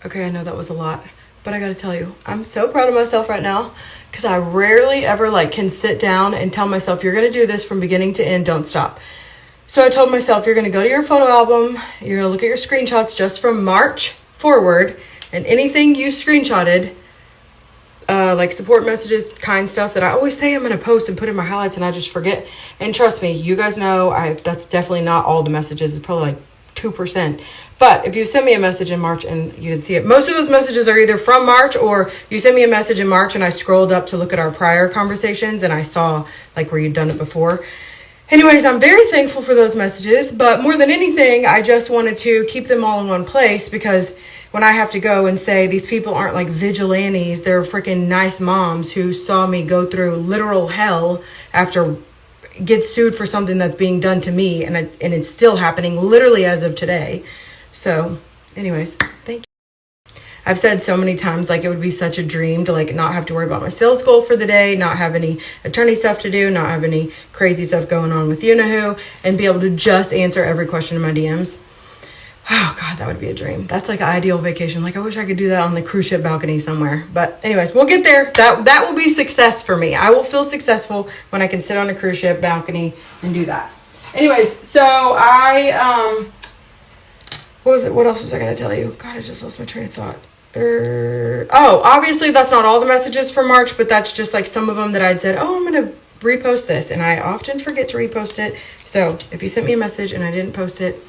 Okay, I know that was a lot, but I gotta tell you, I'm so proud of myself right now because I rarely ever like can sit down and tell myself, you're gonna do this from beginning to end, don't stop. So I told myself, you're gonna go to your photo album, you're gonna look at your screenshots just from March forward, and anything you screenshotted, like support messages, kind stuff that I always say I'm gonna post and put in my highlights and I just forget. And trust me, you guys know that's definitely not all the messages. It's probably like 2%. But if you send me a message in March and you didn't see it, most of those messages are either from March or you sent me a message in March and I scrolled up to look at our prior conversations and I saw like where you'd done it before. Anyways, I'm very thankful for those messages, but more than anything, I just wanted to keep them all in one place because when I have to go and say these people aren't like vigilantes, they're freaking nice moms who saw me go through literal hell after get sued for something that's being done to me, and it's still happening literally as of today. So anyways, thank you. I've said so many times like it would be such a dream to like not have to worry about my sales goal for the day, not have any attorney stuff to do, not have any crazy stuff going on with you know who, and be able to just answer every question in my DMs. Oh God, that would be a dream. That's like an ideal vacation. Like I wish I could do that on the cruise ship balcony somewhere. But anyways, we'll get there. That will be success for me. I will feel successful when I can sit on a cruise ship balcony and do that. Anyways, so what else was I going to tell you? God, I just lost my train of thought. Obviously that's not all the messages for March, but that's just like some of them that I'd said, oh, I'm going to repost this. And I often forget to repost it. So if you sent me a message and I didn't post it,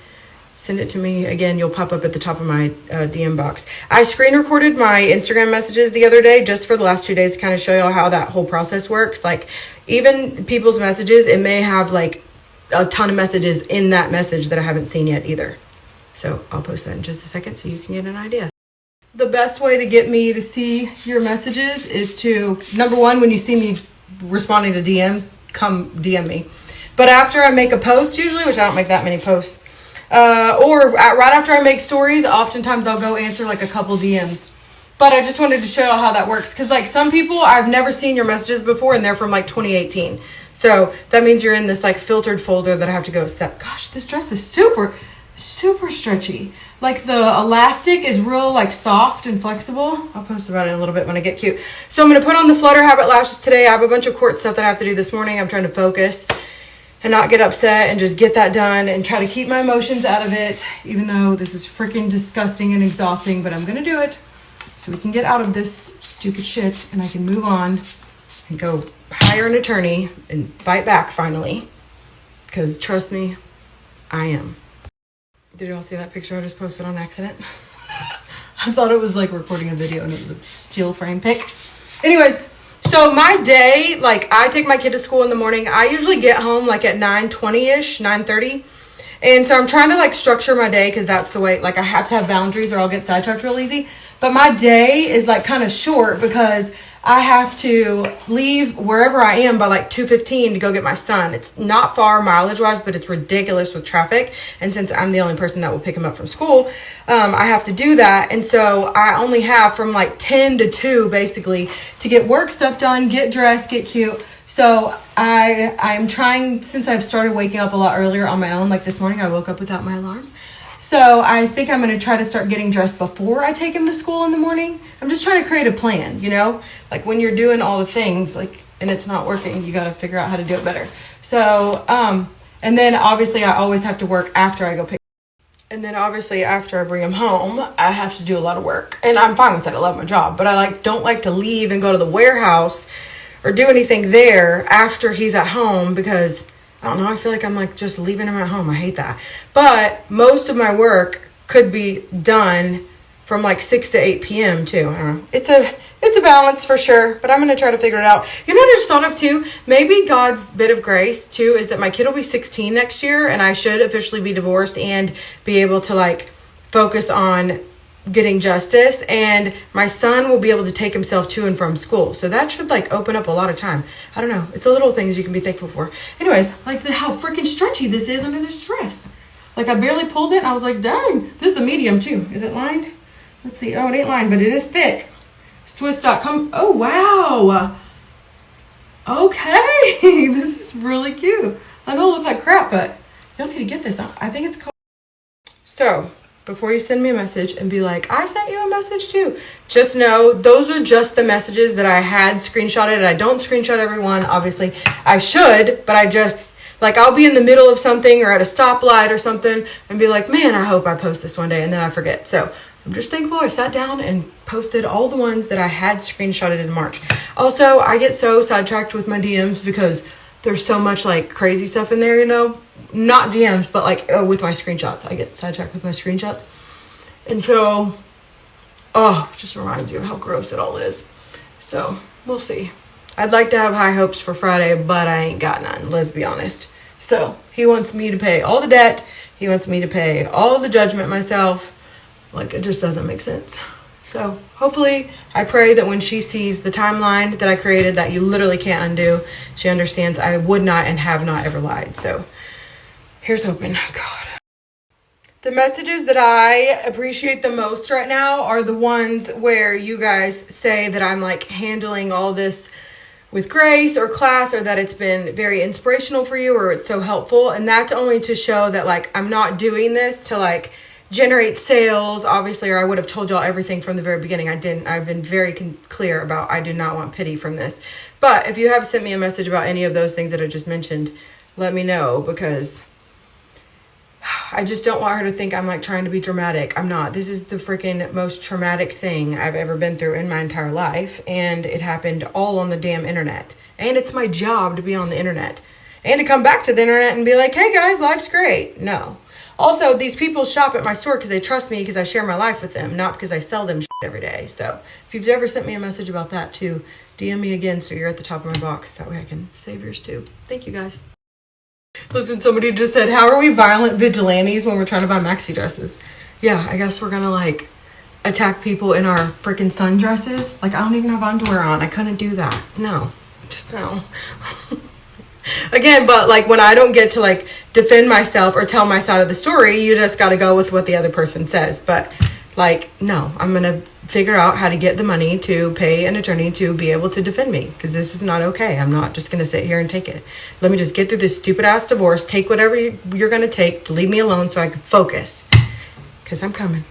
send it to me. Again, you'll pop up at the top of my DM box. I screen recorded my Instagram messages the other day just for the last 2 days to kind of show y'all how that whole process works. Like even people's messages, it may have like a ton of messages in that message that I haven't seen yet either. So I'll post that in just a second so you can get an idea. The best way to get me to see your messages is to, number one, when you see me responding to DMs, come DM me. But after I make a post usually, which I don't make that many posts, right after I make stories, oftentimes I'll go answer like a couple DMs. But I just wanted to show you how that works. Because like some people, I've never seen your messages before and they're from like 2018. So that means you're in this like filtered folder that I have to go step. Gosh, this dress is super, super stretchy. Like the elastic is real like soft and flexible. I'll post about it in a little bit when I get cute. So I'm going to put on the Flutter Habit lashes today. I have a bunch of court stuff that I have to do this morning. I'm trying to focus and not get upset and just get that done and try to keep my emotions out of it, even though this is freaking disgusting and exhausting, but I'm going to do it so we can get out of this stupid shit and I can move on and go hire an attorney and fight back finally. Because trust me, I am. Did y'all see that picture I just posted on accident? I thought it was like recording a video and it was a steel frame pic. Anyways, so my day, like I take my kid to school in the morning. I usually get home like at 9:20ish, 9:30. And so I'm trying to like structure my day because that's the way, like I have to have boundaries or I'll get sidetracked real easy. But my day is like kind of short because I have to leave wherever I am by like 2:15 to go get my son. It's not far mileage wise, but it's ridiculous with traffic. And since I'm the only person that will pick him up from school, I have to do that. And so I only have from like 10 to 2 basically to get work stuff done, get dressed, get cute. So I'm trying, since I've started waking up a lot earlier on my own, like this morning I woke up without my alarm. So I think I'm going to try to start getting dressed before I take him to school in the morning. I'm just trying to create a plan, you know, like when you're doing all the things like, and it's not working, you got to figure out how to do it better. So, and then obviously I always have to work after I go pick. And then obviously after I bring him home, I have to do a lot of work and I'm fine with that. I love my job, but I don't like to leave and go to the warehouse or do anything there after he's at home because I don't know, I feel like I'm like just leaving him at home. I hate that. But most of my work could be done from like 6 to 8 p.m. too. I don't know. It's a balance for sure, but I'm going to try to figure it out. You know what I just thought of too? Maybe God's bit of grace too is that my kid will be 16 next year and I should officially be divorced and be able to like focus on getting justice, and my son will be able to take himself to and from school. So that should like open up a lot of time. I don't know. It's the little things you can be thankful for. Anyways, like how freaking stretchy this is under this dress. Like I barely pulled it and I was like, dang, this is a medium too. Is it lined? Let's see. Oh, it ain't lined, but it is thick. Swiss.com. Oh, wow. Okay. This is really cute. I know it looks like crap, but y'all need to get this. I think it's called. So before you send me a message and be like, I sent you a message too. Just know those are just the messages that I had screenshotted. I don't screenshot everyone, obviously. I should, but I just, like, I'll be in the middle of something or at a stoplight or something and be like, man, I hope I post this one day, and then I forget. So I'm just thankful I sat down and posted all the ones that I had screenshotted in March. Also, I get so sidetracked with my DMs because there's so much like crazy stuff in there, you know, not DMs, but like with my screenshots. I get sidetracked with my screenshots. And so, it just reminds you of how gross it all is. So we'll see. I'd like to have high hopes for Friday, but I ain't got none, let's be honest. So he wants me to pay all the debt. He wants me to pay all the judgment myself. Like, it just doesn't make sense. So hopefully, I pray that when she sees the timeline that I created that you literally can't undo, she understands I would not and have not ever lied. So here's hoping. God. The messages that I appreciate the most right now are the ones where you guys say that I'm like handling all this with grace or class, or that it's been very inspirational for you, or it's so helpful. And that's only to show that like I'm not doing this to like generate sales, obviously, or I would have told y'all everything from the very beginning. I didn't. I've been very clear about I do not want pity from this. But if you have sent me a message about any of those things that I just mentioned, let me know, because I just don't want her to think I'm like trying to be dramatic. I'm not. This is the freaking most traumatic thing I've ever been through in my entire life, and it happened all on the damn internet. And it's my job to be on the internet and to come back to the internet and be like, hey guys, life's great. No. Also, these people shop at my store because they trust me, because I share my life with them, not because I sell them shit every day. So if you've ever sent me a message about that too, DM me again so you're at the top of my box. That way I can save yours too. Thank you guys. Listen, somebody just said, how are we violent vigilantes when we're trying to buy maxi dresses? Yeah, I guess we're gonna like attack people in our freaking sundresses. Like, I don't even have underwear on. I couldn't do that. No, just no. Again, but like when I don't get to like defend myself or tell my side of the story, you just got to go with what the other person says. But like, no, I'm going to figure out how to get the money to pay an attorney to be able to defend me, because this is not okay. I'm not just going to sit here and take it. Let me just get through this stupid ass divorce, take whatever you're going to take to leave me alone so I can focus, because I'm coming.